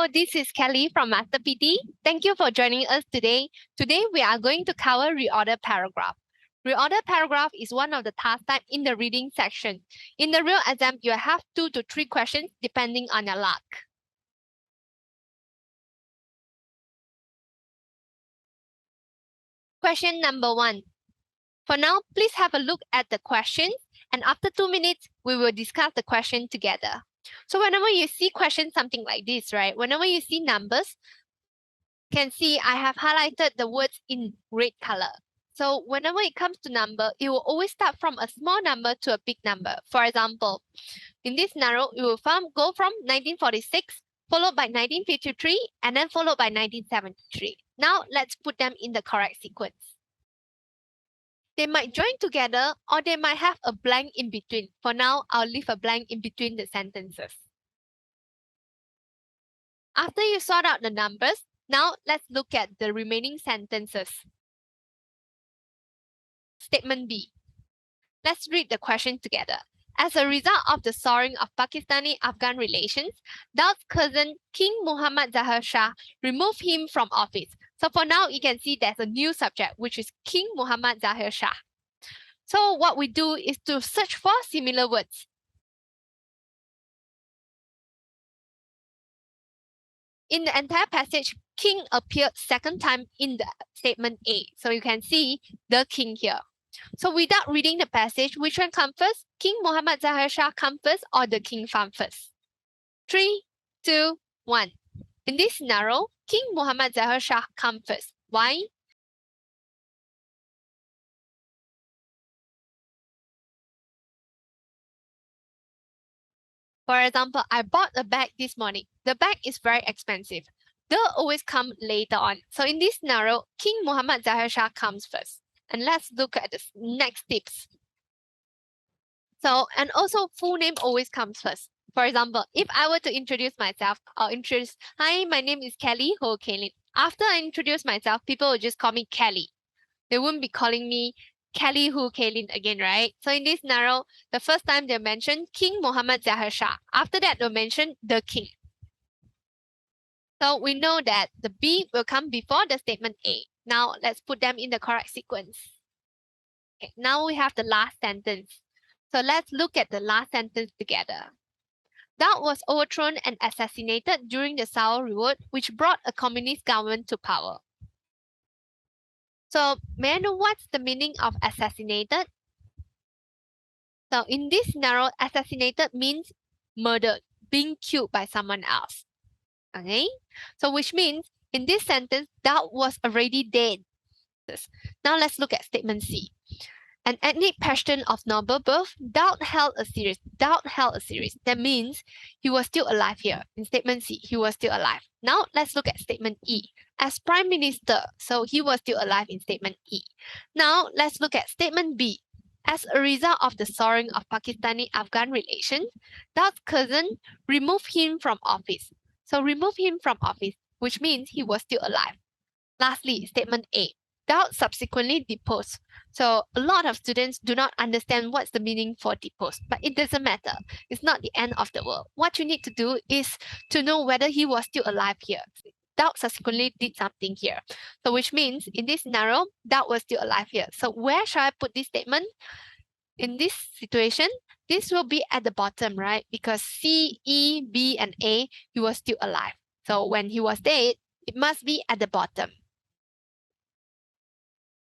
Hello, this is Kelly from MasterPTE. Thank you for joining us today. Today, we are going to cover reorder paragraph. Reorder paragraph is one of the task type in the reading section. In the real exam, you have 2 to 3 questions depending on your luck. Question number 1. For now, please have a look at the questions, and after 2 minutes, we will discuss the question together. So whenever you see questions something like this, right? Whenever you see numbers, you can see I have highlighted the words in red color. So whenever it comes to number, it will always start from a small number to a big number. For example, in this scenario, it will go from 1946, followed by 1953, and then followed by 1973. Now let's put them in the correct sequence. They might join together or they might have a blank in between. For now, I'll leave a blank in between the sentences. After you sort out the numbers, now let's look at the remaining sentences. Statement B. Let's read the question together. As a result of the souring of Pakistani-Afghan relations, Daud's cousin King Muhammad Zahir Shah removed him from office. So for now, you can see there's a new subject, which is King Muhammad Zahir Shah. So what we do is to search for similar words. In the entire passage, King appeared second time in the statement A. So you can see the King here. So without reading the passage, which one comes first? King Muhammad Zahir Shah come first or the King come first? 3, 2, 1. In this scenario, King Muhammad Zahir Shah come first. Why? For example, I bought a bag this morning. The bag is very expensive. They'll always come later on. So in this scenario, King Muhammad Zahir Shah comes first. And let's look at the next tips. So, and also full name always comes first. For example, if I were to introduce myself, I'll introduce, hi, my name is Kelly Ho Kaylin. After I introduce myself, people will just call me Kelly. They won't be calling me Kelly Hu Kaylin again, right? So in this scenario, the first time they mention King Muhammad Zahir Shah. After that, they'll mention the king. So we know that the B will come before the statement A. Now let's put them in the correct sequence. Okay, now we have the last sentence. So let's look at the last sentence together. Daud was overthrown and assassinated during the Saur Revolt, which brought a communist government to power. So may I know what's the meaning of assassinated? So in this scenario, assassinated means murdered, being killed by someone else. Okay, so which means in this sentence, Daud was already dead. Now let's look at statement C. An ethnic Pashtun of noble birth, Daud held a series. That means he was still alive here. In statement C, he was still alive. Now let's look at statement E. As Prime Minister, so he was still alive in statement E. Now let's look at statement B. As a result of the souring of Pakistani-Afghan relations, Daud's cousin removed him from office. So remove him from office, which means he was still alive. Lastly, statement A. Daud subsequently deposed. So a lot of students do not understand what's the meaning for deposed, but it doesn't matter. It's not the end of the world. What you need to do is to know whether he was still alive here. Daud subsequently did something here. So which means in this scenario, Daud was still alive here. So where shall I put this statement? In this situation, this will be at the bottom, right? Because C, E, B, and A, he was still alive. So when he was dead, it must be at the bottom.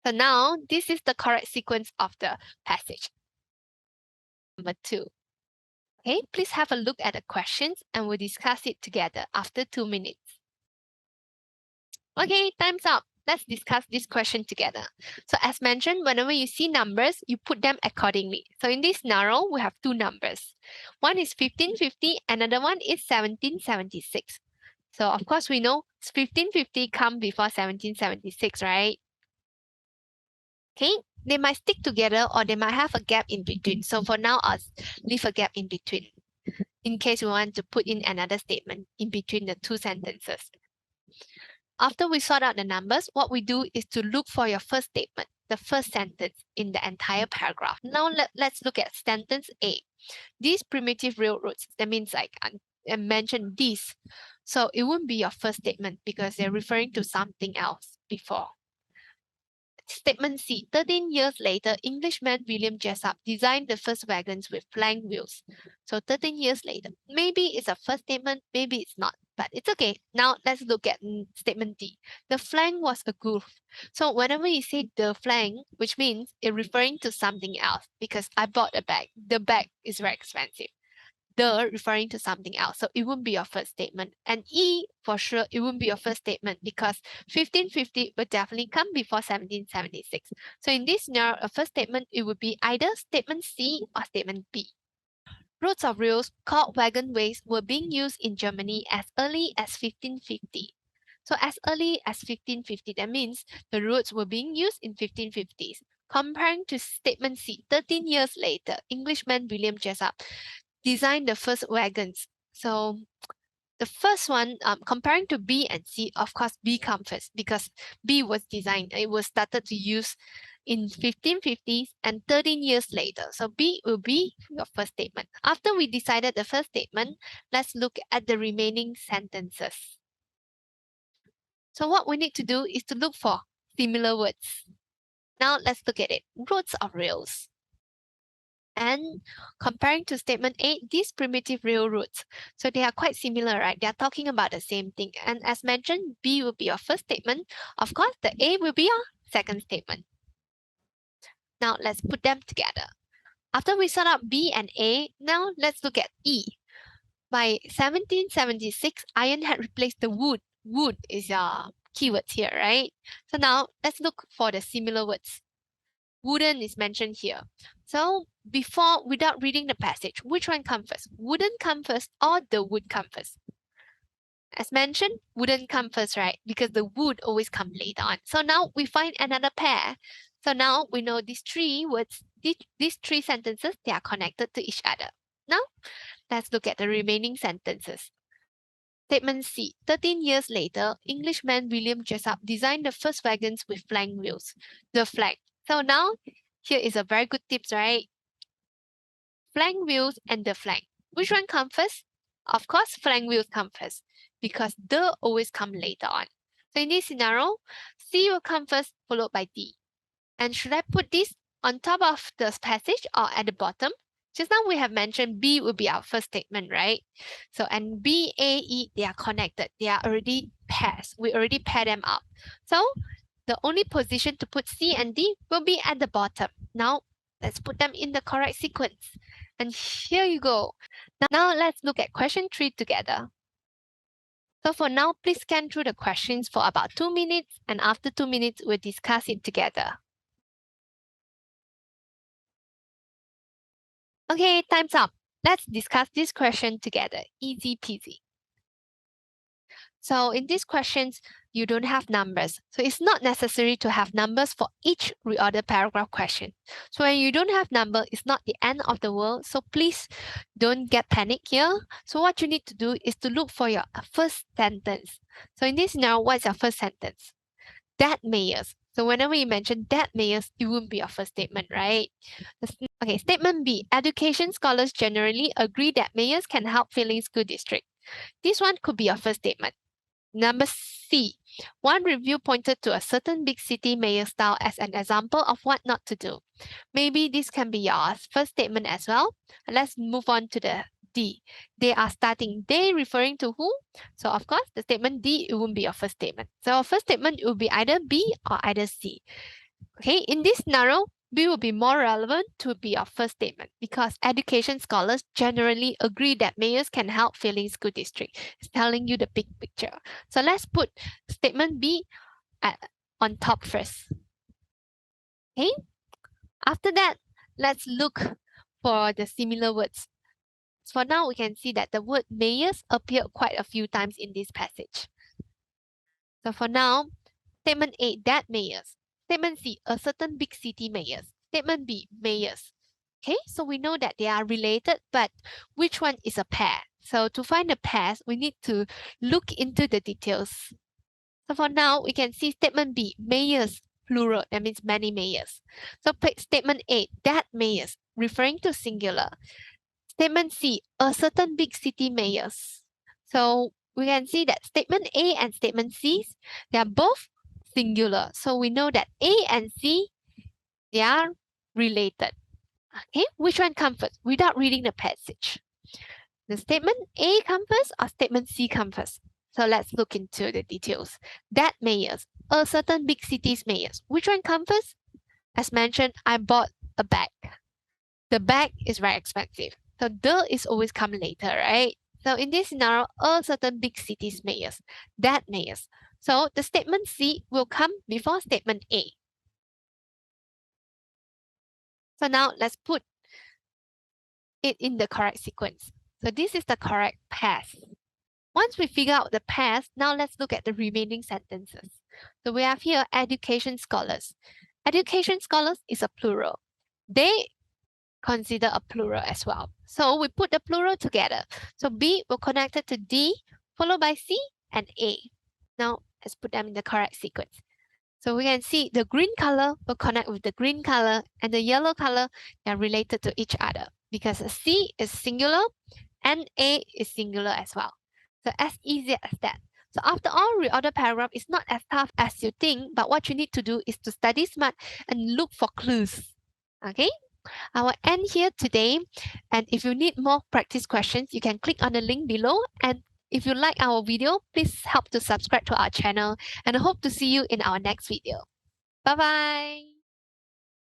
So now, this is the correct sequence of the passage. Number 2. Okay, please have a look at the questions and we'll discuss it together after 2 minutes. Okay, time's up. Let's discuss this question together. So as mentioned, whenever you see numbers, you put them accordingly. So in this scenario, we have 2 numbers. One is 1550, another one is 1776. So of course, we know 1550 come before 1776, right? Okay, they might stick together or they might have a gap in between. So for now, I'll leave a gap in between in case we want to put in another statement in between the 2 sentences. After we sort out the numbers, what we do is to look for your first statement, the first sentence in the entire paragraph. Now let's look at sentence A. These primitive railroads, that means like I mentioned these. So it wouldn't be your first statement because they're referring to something else before. Statement C. 13 years later, Englishman William Jessup designed the first wagons with flank wheels. So 13 years later. Maybe it's a first statement, maybe it's not, but it's okay. Now let's look at statement D. The flank was a groove. So whenever you say the flank, which means it's referring to something else, because I bought a bag. The bag is very expensive. The referring to something else. So it wouldn't be your first statement. And E, for sure, it wouldn't be your first statement because 1550 will definitely come before 1776. So in this scenario, a first statement, it would be either statement C or statement B. Roads of rails called wagonways were being used in Germany as early as 1550. So as early as 1550, that means the roads were being used in 1550s. Comparing to statement C, 13 years later, Englishman William Jessup designed the first wagons. So the first one, comparing to B and C, of course, B comes first because B was designed. It was started to use in 1550s and 13 years later. So B will be your first statement. After we decided the first statement, let's look at the remaining sentences. So what we need to do is to look for similar words. Now let's look at it. Roads of rails. And comparing to statement 8, these primitive railroads. So they are quite similar, right? They are talking about the same thing. And as mentioned, B will be your first statement. Of course, the A will be your second statement. Now let's put them together. After we sort out B and A, now let's look at E. By 1776, iron had replaced the wood. Wood is your keyword here, right? So now let's look for the similar words. Wooden is mentioned here. So before, without reading the passage, which one comes first? Wooden come first or the wood come first? As mentioned, wooden come first, right? Because the wood always come later on. So now we find another pair. So now we know these three words, these three sentences, they are connected to each other. Now, let's look at the remaining sentences. Statement C. 13 years later, Englishman William Jessup designed the first wagons with flank wheels. The flank. So now, here is a very good tips, right? Flank wheels and the flank. Which one comes first? Of course, flank wheels come first because the always come later on. So in this scenario, C will come first, followed by D. And should I put this on top of the passage or at the bottom? Just now we have mentioned B will be our first statement, right? So and B, A, E, they are connected. They are already pairs. We already pair them up. So the only position to put C and D will be at the bottom. Now let's put them in the correct sequence. And here you go. Now let's look at question 3 together. So for now, please scan through the questions for about 2 minutes, and after 2 minutes, we'll discuss it together. Okay, time's up. Let's discuss this question together. Easy peasy. So in these questions, you don't have numbers. So it's not necessary to have numbers for each reorder paragraph question. So when you don't have number, it's not the end of the world. So please don't get panic here. So what you need to do is to look for your first sentence. So in this scenario, what's your first sentence? That mayors. So whenever you mention that mayors, it wouldn't be your first statement, right? Okay, statement B. Education scholars generally agree that mayors can help filling school district. This one could be your first statement. Number C. One review pointed to a certain big city mayor style as an example of what not to do. Maybe this can be your first statement as well. Let's move on to the D. They are starting. They referring to who? So of course, the statement D, it won't be your first statement. So our first statement will be either B or either C. Okay, in this scenario, B will be more relevant to be your first statement because education scholars generally agree that mayors can help filling school district. It's telling you the big picture. So let's put statement B on top first. Okay, after that, let's look for the similar words. So for now, we can see that the word mayors appeared quite a few times in this passage. So for now, statement A, that mayors. Statement C, a certain big city mayors. Statement B, mayors. Okay, so we know that they are related, but which one is a pair? So to find the pairs, we need to look into the details. So for now, we can see statement B, mayors, plural, that means many mayors. So statement A, that mayors, referring to singular. Statement C, a certain big city mayors. So we can see that statement A and statement C, they are both singular. So we know that A and C, they are related. Okay, which one comes first without reading the passage? The statement A comes first or statement C comes first? So let's look into the details. That mayors, a certain big city's mayors. Which one comes first? As mentioned, I bought a bag. The bag is very expensive. So the is always come later, right? So in this scenario, a certain big city's mayors, that mayors. So the statement C will come before statement A. So now let's put it in the correct sequence. So this is the correct past. Once we figure out the past, now let's look at the remaining sentences. So we have here education scholars. Education scholars is a plural. They consider a plural as well. So we put the plural together. So B will connect it to D, followed by C and A. Now let's put them in the correct sequence. So we can see the green color will connect with the green color and the yellow color, they are related to each other because C is singular and A is singular as well. So as easy as that. So after all, reorder paragraph is not as tough as you think, but what you need to do is to study smart and look for clues. Okay? I will end here today. And if you need more practice questions, you can click on the link below. And if you like our video, please help to subscribe to our channel. And I hope to see you in our next video. Bye-bye.